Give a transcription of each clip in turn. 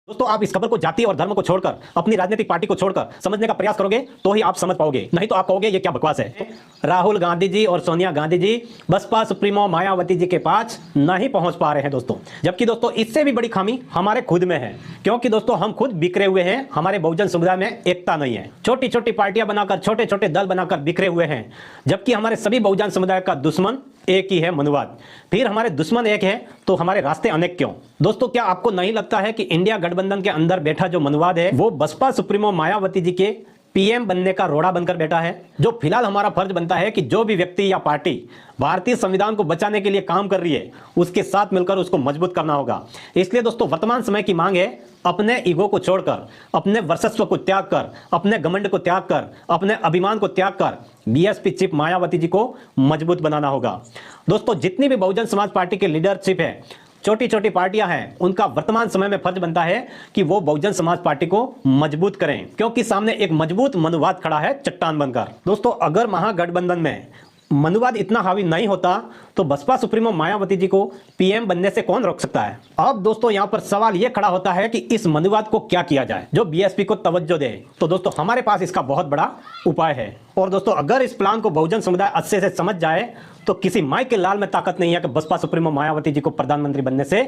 दोस्तों आप इस खबर को जाति और धर्म को छोड़कर अपनी राजनीतिक पार्टी को छोड़कर समझने का प्रयास करोगे तो ही आप समझ पाओगे, नहीं तो आप कहोगे ये क्या बकवास है। राहुल गांधी जी और सोनिया गांधी जी बसपा सुप्रीमो मायावती जी के पास नहीं पहुंच पा रहे हैं दोस्तों। जबकि दोस्तों इससे भी बड़ी खामी हमारे खुद में है, क्योंकि दोस्तों हम खुद बिखरे हुए हैं। हमारे बहुजन समुदाय में एकता नहीं है, छोटी छोटी पार्टियां बनाकर छोटे छोटे दल बनाकर बिखरे हुए हैं। जबकि हमारे सभी बहुजन समुदाय का दुश्मन एक ही है, मनुवाद। फिर हमारे दुश्मन एक है तो हमारे रास्ते अनेक क्यों? दोस्तों क्या आपको नहीं लगता है कि इंडिया गठबंधन के अंदर बैठा जो मनुवाद है वो बसपा सुप्रीमो मायावती जी के पीएम बनने का रोड़ा बनकर बैठा है? जो फिलहाल हमारा फर्ज बनता है कि जो भी व्यक्ति या पार्टी भारतीय संविधान को बचाने के लिए काम कर रही है उसके साथ मिलकर उसको मजबूत करना होगा। इसलिए दोस्तों वर्तमान समय की मांग है अपने ईगो को छोड़कर, अपने वर्चस्व को त्याग कर, अपने घमंड को त्याग कर, अपने अभिमान को त्याग कर बीएसपी चीफ मायावती जी को मजबूत बनाना होगा। दोस्तों जितनी भी बहुजन समाज पार्टी के लीडरशिप है, छोटी छोटी पार्टियां हैं, उनका वर्तमान समय में फर्ज बनता है कि वो बहुजन समाज पार्टी को मजबूत करें, क्योंकि सामने एक मजबूत मनुवाद खड़ा है चट्टान बनकर। दोस्तों अगर महागठबंधन में मनुवाद इतना हावी नहीं होता तो बसपा सुप्रीमो मायावती जी को पीएम बनने से कौन रोक सकता है? अब दोस्तों यहां पर सवाल यह खड़ा होता है कि इस मनुवाद को क्या किया जाए जो बीएसपी को तवज्जो दे। तो दोस्तों हमारे पास इसका बहुत बड़ा उपाय है। और दोस्तों अगर इस प्लान को बहुजन समुदाय अच्छे से समझ जाए तो किसी माई के लाल में ताकत नहीं है कि बसपा सुप्रीमो मायावती जी को प्रधानमंत्री बनने से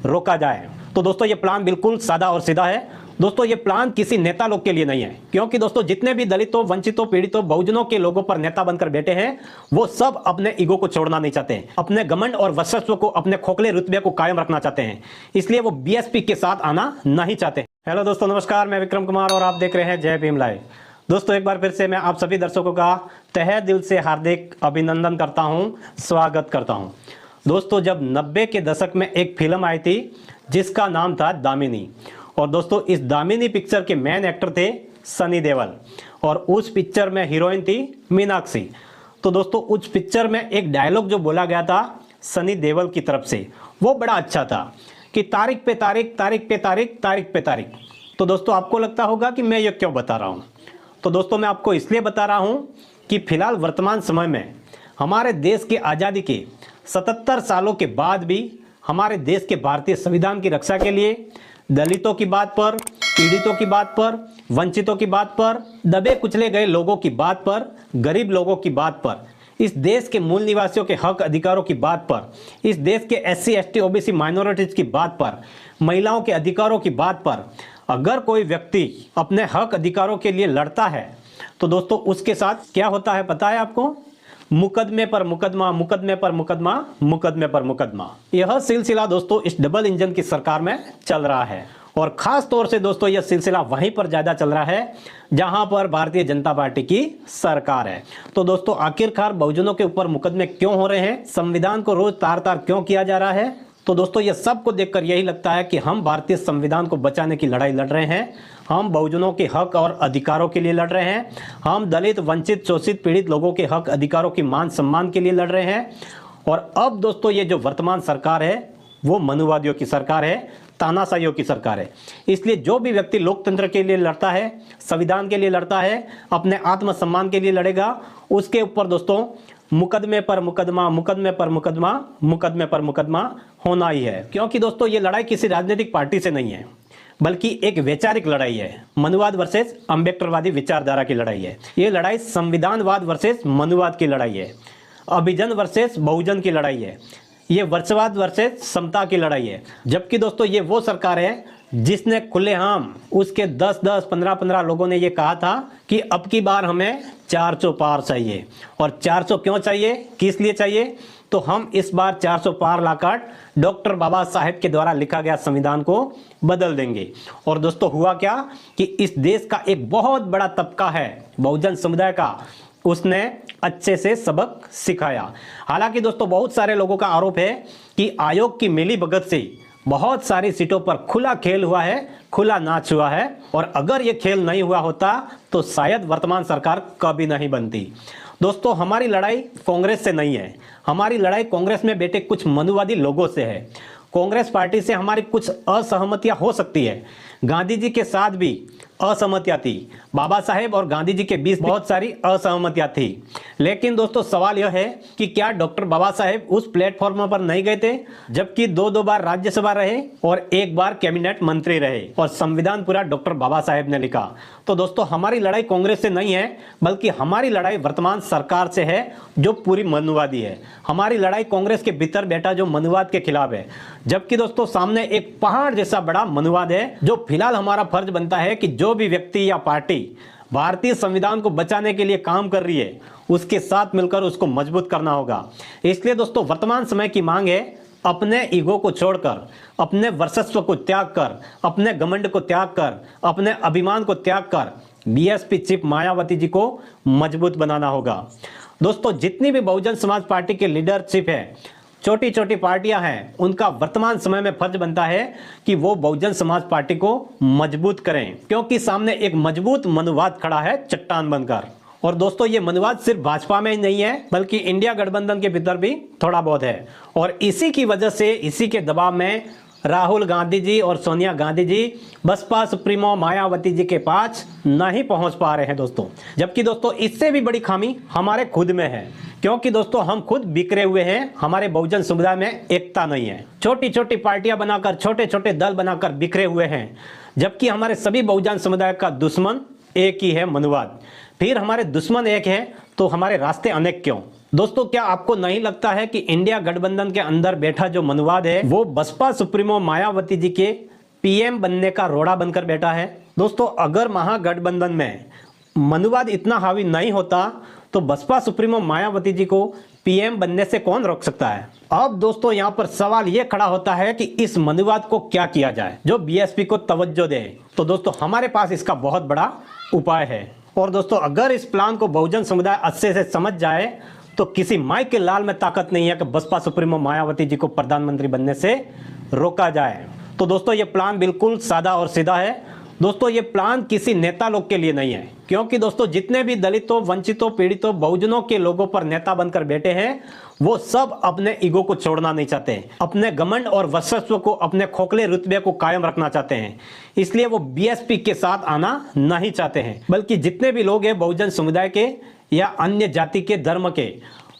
रोका जाए। तो दोस्तों ये प्लान बिल्कुल सादा और सीधा है। दोस्तों ये प्लान किसी नेता लोग के लिए नहीं है, क्योंकि दोस्तों जितने भी दलितों, वंचितों, पीड़ितों, बहुजनों के लोगों पर नेता बनकर बैठे हैं वो सब अपने ईगो को छोड़ना नहीं चाहते, अपने घमंड और वर्चस्व को, अपने खोखले रुतबे को कायम रखना चाहते हैं। इसलिए वो बीएसपी के साथ आना नहीं चाहते। हेलो दोस्तों, नमस्कार, मैं विक्रम कुमार और आप देख रहे हैं जय भीम लाइव। दोस्तों एक बार फिर से मैं आप सभी दर्शकों का तहे दिल से हार्दिक अभिनंदन करता हूं, स्वागत करता हूं। दोस्तों जब 90 के दशक में एक फिल्म आई थी जिसका नाम था दामिनी, और दोस्तों इस दामिनी पिक्चर के मेन एक्टर थे सनी देओल और उस पिक्चर में हीरोइन थी मीनाक्षी। तो दोस्तों उस पिक्चर में एक डायलॉग जो बोला गया था सनी देओल की तरफ से वो बड़ा अच्छा था कि तारीख पे तारीख, तारीख पे तारीख, तारीख पे तारीख। तो दोस्तों आपको लगता होगा कि मैं ये क्यों बता रहा हूँ? तो दोस्तों मैं आपको इसलिए बता रहा हूं कि फिलहाल वर्तमान समय में हमारे देश की आज़ादी के 77 सालों के बाद भी हमारे देश के भारतीय संविधान की रक्षा के लिए दलितों की बात पर, पीड़ितों की बात पर, वंचितों की बात पर, दबे कुचले गए लोगों की बात पर, गरीब लोगों की बात पर, इस देश के मूल निवासियों के हक अधिकारों की बात पर, इस देश के SC, ST, OBC माइनॉरिटीज की बात पर, महिलाओं के अधिकारों की बात पर अगर कोई व्यक्ति अपने हक अधिकारों के लिए लड़ता है तो दोस्तों उसके साथ क्या होता है पता है आपको? मुकदमे पर मुकदमा, मुकदमे पर मुकदमा, मुकदमे पर मुकदमा। यह सिलसिला दोस्तों इस डबल इंजन की सरकार में चल रहा है, और खास तौर से दोस्तों यह सिलसिला वहीं पर ज्यादा चल रहा है जहां पर भारतीय जनता पार्टी की सरकार है। तो दोस्तों आखिरकार बहुजनों के ऊपर मुकदमे क्यों हो रहे हैं? संविधान को रोज तार तार क्यों किया जा रहा है? तो दोस्तों ये सब को देखकर यही लगता है कि हम भारतीय संविधान को बचाने की लड़ाई लड़ रहे हैं, हम बहुजनों के हक और अधिकारों के लिए लड़ रहे हैं, हम दलित, वंचित, शोषित, पीड़ित लोगों के हक अधिकारों की मान सम्मान के लिए लड़ रहे हैं। और अब दोस्तों ये जो वर्तमान सरकार है वो मनुवादियों की सरकार है, तानाशाहियों की सरकार है। इसलिए जो भी व्यक्ति लोकतंत्र के लिए लड़ता है, संविधान के लिए लड़ता है, अपने आत्मसम्मान के लिए लड़ेगा, उसके ऊपर दोस्तों मुकदमे पर मुकदमा, मुकदमे पर मुकदमा, मुकदमे पर मुकदमा होना ही है। क्योंकि दोस्तों ये लड़ाई किसी राजनीतिक पार्टी से नहीं है, बल्कि एक वैचारिक लड़ाई है। मनुवाद वर्सेस अम्बेडकरवादी विचारधारा की लड़ाई है। ये लड़ाई संविधानवाद वर्सेस मनुवाद की लड़ाई है, अभिजन वर्सेस बहुजन की लड़ाई है, ये वर्चवाद वर्सेस समता की लड़ाई है। जबकि दोस्तों ये वो सरकार है जिसने खुलेआम उसके 10-10, 15-15 लोगों ने ये कहा था कि अब की बार हमें 400 पार चाहिए। और 400 क्यों चाहिए, किस लिए चाहिए? तो हम इस बार 400 पार लाकर डॉक्टर बाबा साहेब के द्वारा लिखा गया संविधान को बदल देंगे। और दोस्तों हुआ क्या कि इस देश का एक बहुत बड़ा तबका है बहुजन समुदाय का, उसने अच्छे से सबक सिखाया। हालांकि दोस्तों बहुत सारे लोगों का आरोप है कि आयोग की मिलीभगत से बहुत सारी सीटों पर खुला खेल हुआ है, खुला नाच हुआ है, और अगर ये खेल नहीं हुआ होता तो शायद वर्तमान सरकार कभी नहीं बनती। दोस्तों हमारी लड़ाई कांग्रेस से नहीं है, हमारी लड़ाई कांग्रेस में बैठे कुछ मनुवादी लोगों से है। कांग्रेस पार्टी से हमारी कुछ असहमतियां हो सकती है, गांधी जी के साथ भी असहमतियां थी। बाबा साहेब और गांधी जी के बीच बहुत सारी असहमतियां थी। लेकिन दोस्तों सवाल यह है कि क्या डॉक्टर बाबा साहेब उस प्लेटफॉर्म पर नहीं गए थे, जबकि दो बार राज्यसभा रहे और एक बार कैबिनेट मंत्री रहे और संविधान पूरा डॉक्टर बाबा साहेब ने लिखा। तो दोस्तों हमारी लड़ाई कांग्रेस से नहीं है, बल्कि हमारी लड़ाई वर्तमान सरकार से है जो पूरी मनुवादी है। हमारी लड़ाई कांग्रेस के भीतर बैठा जो मनुवाद के खिलाफ है, जबकि दोस्तों सामने एक पहाड़ जैसा बड़ा मनुवाद है। जो फिलहाल हमारा फर्ज बनता है कि जो भी व्यक्ति या पार्टी भारतीय संविधान को बचाने के लिए काम कर रही है, उसके साथ मिलकर उसको मजबूत करना होगा। इसलिए दोस्तों वर्तमान समय की मांग है अपने ईगो को छोड़कर, अपने वर्चस्व को त्याग कर, अपने घमंड को त्याग कर, अपने अभिमान को त्याग कर बीएसपी चीफ मायावती जी को मजबूत बनाना होगा। दोस्तों जितनी भी बहुजन समाज पार्टी के लीडरशिप है, छोटी छोटी पार्टियां हैं, उनका वर्तमान समय में फर्ज बनता है कि वो बहुजन समाज पार्टी को मजबूत करें, क्योंकि सामने एक मजबूत मनुवाद खड़ा है चट्टान बनकर। और दोस्तों ये मनुवाद सिर्फ भाजपा में ही नहीं है, बल्कि इंडिया गठबंधन के भीतर भी थोड़ा बहुत है। और इसी की वजह से, इसी के दबाव में राहुल गांधी जी और सोनिया गांधी जी बसपा सुप्रीमो मायावती जी के पास नहीं पहुंच पा रहे हैं दोस्तों। जबकि दोस्तों इससे भी बड़ी खामी हमारे खुद में है, क्योंकि दोस्तों हम खुद बिखरे हुए हैं। हमारे बहुजन समुदाय में एकता नहीं है, छोटी छोटी पार्टियां बनाकर, छोटे छोटे दल बनाकर बिखरे हुए हैं। जबकि हमारे सभी बहुजन समुदाय का दुश्मन एक ही है, मनुवाद। फिर हमारे दुश्मन एक है तो हमारे रास्ते अनेक क्यों? दोस्तों क्या आपको नहीं लगता है कि इंडिया गठबंधन के अंदर बैठा जो मनुवाद है वो बसपा सुप्रीमो मायावती जी के पीएम बनने का रोड़ा बनकर बैठा है? दोस्तों अगर महागठबंधन में मनुवाद इतना हावी नहीं होता तो बसपा सुप्रीमो मायावती जी को पीएम बनने से कौन रोक सकता है? अब दोस्तों यहाँ पर सवाल ये खड़ा होता है कि इस मनुवाद को क्या किया जाए जो बीएसपी को तवज्जो दे। तो दोस्तों हमारे पास इसका बहुत बड़ा उपाय है। और दोस्तों अगर इस प्लान को बहुजन समुदाय अच्छे से समझ जाए तो किसी माई के लाल में ताकत नहीं है कि बसपा सुप्रीमो मायावती जी को प्रधानमंत्री बनने से रोका जाए। तो दोस्तों ये प्लान बिल्कुल सादा और सीधा है। दोस्तों ये प्लान किसी नेता लोग के लिए नहीं है, क्योंकि दोस्तों जितने भी दलितों, वंचितों, पीड़ितों, बहुजनों के लोगों पर नेता बनकर बैठे हैं वो सब अपने ईगो को छोड़ना नहीं चाहते, अपने घमंड और वर्चस्व को, अपने खोखले रुतबे को कायम रखना चाहते हैं। इसलिए वो बीएसपी के साथ आना नहीं चाहते हैं। बल्कि जितने भी लोग हैं बहुजन समुदाय के या अन्य जाति के, धर्म के,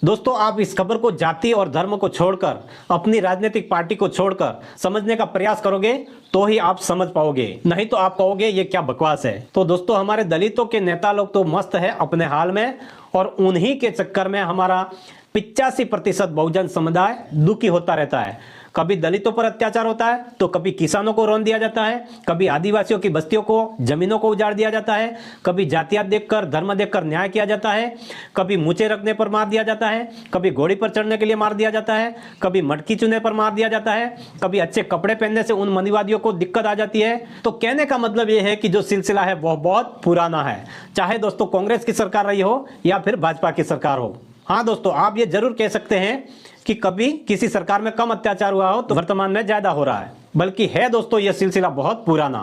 दोस्तों आप इस खबर को जाति और धर्म को छोड़कर, अपनी राजनीतिक पार्टी को छोड़कर समझने का प्रयास करोगे तो ही आप समझ पाओगे, नहीं तो आप कहोगे ये क्या बकवास है। तो दोस्तों हमारे दलितों के नेता लोग तो मस्त है अपने हाल में, और उन्हीं के चक्कर में हमारा 85% बहुजन समुदाय दुखी होता रहता है। कभी दलितों पर अत्याचार होता है तो कभी किसानों को रौंद दिया जाता है, कभी आदिवासियों की बस्तियों को, जमीनों को उजाड़ दिया जाता है, कभी जातियात देखकर, धर्म देखकर न्याय किया जाता है, कभी मुँचे रखने पर मार दिया जाता है, कभी घोड़ी पर चढ़ने के लिए मार दिया जाता है, कभी मटकी चुने पर मार दिया जाता है, कभी अच्छे कपड़े पहनने से उन मनुवादियों को दिक्कत आ जाती है। तो कहने का मतलब ये है कि जो सिलसिला है वह बहुत पुराना है, चाहे दोस्तों कांग्रेस की सरकार रही हो या फिर भाजपा की सरकार हो। हाँ दोस्तों आप ये जरूर कह सकते हैं कि कभी किसी सरकार में कम अत्याचार हुआ हो तो वर्तमान में ज्यादा हो रहा है, बल्कि है दोस्तों ये सिलसिला बहुत पुराना।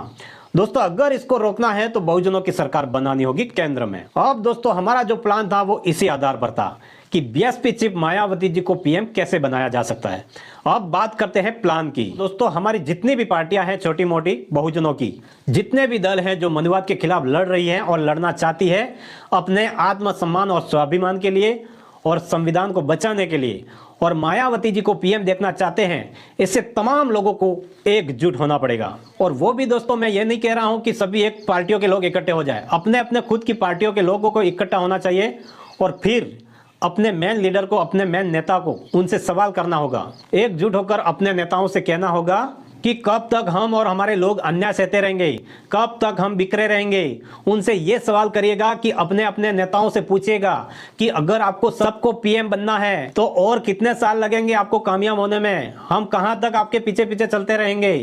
दोस्तों अगर इसको रोकना है तो बहुजनों की सरकार बनानी होगी केंद्र में। अब दोस्तों हमारा जो प्लान था वो इसी आधार पर था कि बीएसपी चीफ मायावती जी को पीएम कैसे बनाया जा सकता है। अब बात करते हैं प्लान की। दोस्तों हमारी जितनी भी पार्टियां हैं, छोटी मोटी बहुजनों की, जितने भी दल हैं जो मनुवाद के खिलाफ लड़ रही हैं और लड़ना चाहती है अपने आत्मसम्मान और स्वाभिमान के लिए और संविधान को बचाने के लिए, और मायावती जी को पीएम देखना चाहते हैं, इससे तमाम लोगों को एकजुट होना पड़ेगा। और वो भी दोस्तों मैं ये नहीं कह रहा हूं कि सभी एक पार्टियों के लोग इकट्ठे हो जाए, अपने अपने खुद की पार्टियों के लोगों को इकट्ठा होना चाहिए और फिर अपने मेन लीडर को, अपने मेन नेता को उनसे सवाल करना होगा। एकजुट होकर अपने नेताओं से कहना होगा कि कब तक हम और हमारे लोग अन्याय सहते रहेंगे, कब तक हम बिखरे रहेंगे। उनसे ये सवाल करिएगा कि अपने अपने नेताओं से पूछिएगा कि अगर आपको सबको पीएम बनना है तो और कितने साल लगेंगे आपको कामयाब होने में, हम कहां तक आपके पीछे पीछे चलते रहेंगे,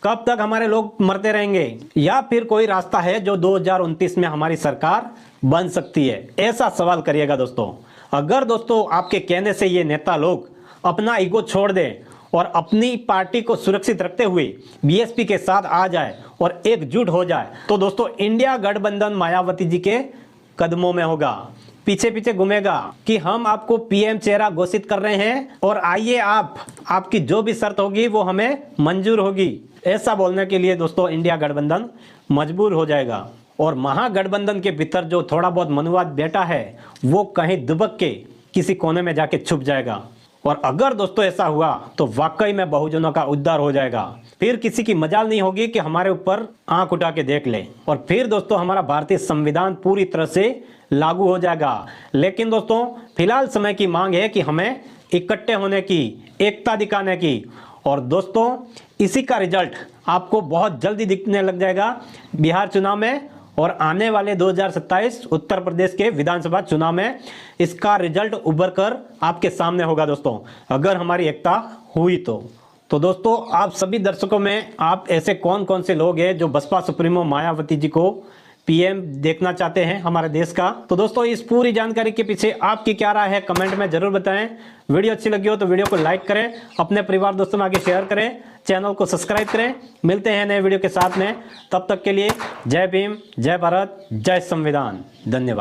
कब तक हमारे लोग मरते रहेंगे, या फिर कोई रास्ता है जो 2029 में हमारी सरकार बन सकती है। ऐसा सवाल करिएगा दोस्तों। अगर दोस्तों आपके कहने से ये नेता लोग अपना ईगो छोड़ दें और अपनी पार्टी को सुरक्षित रखते हुए बीएसपी के साथ आ जाए और एकजुट हो जाए तो दोस्तों इंडिया गठबंधन मायावती जी के कदमों में होगा। पीछे पीछे घूमेगा कि हम आपको पीएम चेहरा घोषित कर रहे हैं और आइए आपकी जो भी शर्त होगी वो हमें मंजूर होगी। ऐसा बोलने के लिए दोस्तों इंडिया गठबंधन मजबूर हो जाएगा और महागठबंधन के भीतर जो थोड़ा बहुत मनुवाद बैठा है वो कहीं दुबक के किसी कोने में जाके छुप जाएगा। और अगर दोस्तों ऐसा हुआ तो वाकई में बहुजनों का उद्धार हो जाएगा। फिर किसी की मजाल नहीं होगी कि हमारे ऊपर आंख उठा के देख ले। और फिर दोस्तों हमारा भारतीय संविधान पूरी तरह से लागू हो जाएगा। लेकिन दोस्तों फिलहाल समय की मांग है कि हमें इकट्ठे होने की, एकता दिखाने की। और दोस्तों इसी का रिजल्ट आपको बहुत जल्दी दिखने लग जाएगा बिहार चुनाव में और आने वाले 2027 उत्तर प्रदेश के विधानसभा चुनाव में इसका रिजल्ट उभर कर आपके सामने होगा दोस्तों, अगर हमारी एकता हुई तो दोस्तों आप सभी दर्शकों में आप ऐसे कौन कौन से लोग हैं जो बसपा सुप्रीमो मायावती जी को पीएम देखना चाहते हैं हमारे देश का। तो दोस्तों इस पूरी जानकारी के पीछे आपकी क्या राय है कमेंट में जरूर बताएं। वीडियो अच्छी लगी हो तो वीडियो को लाइक करें, अपने परिवार दोस्तों में आगे शेयर करें, चैनल को सब्सक्राइब करें। मिलते हैं नए वीडियो के साथ में, तब तक के लिए जय भीम, जय भारत, जय संविधान। धन्यवाद।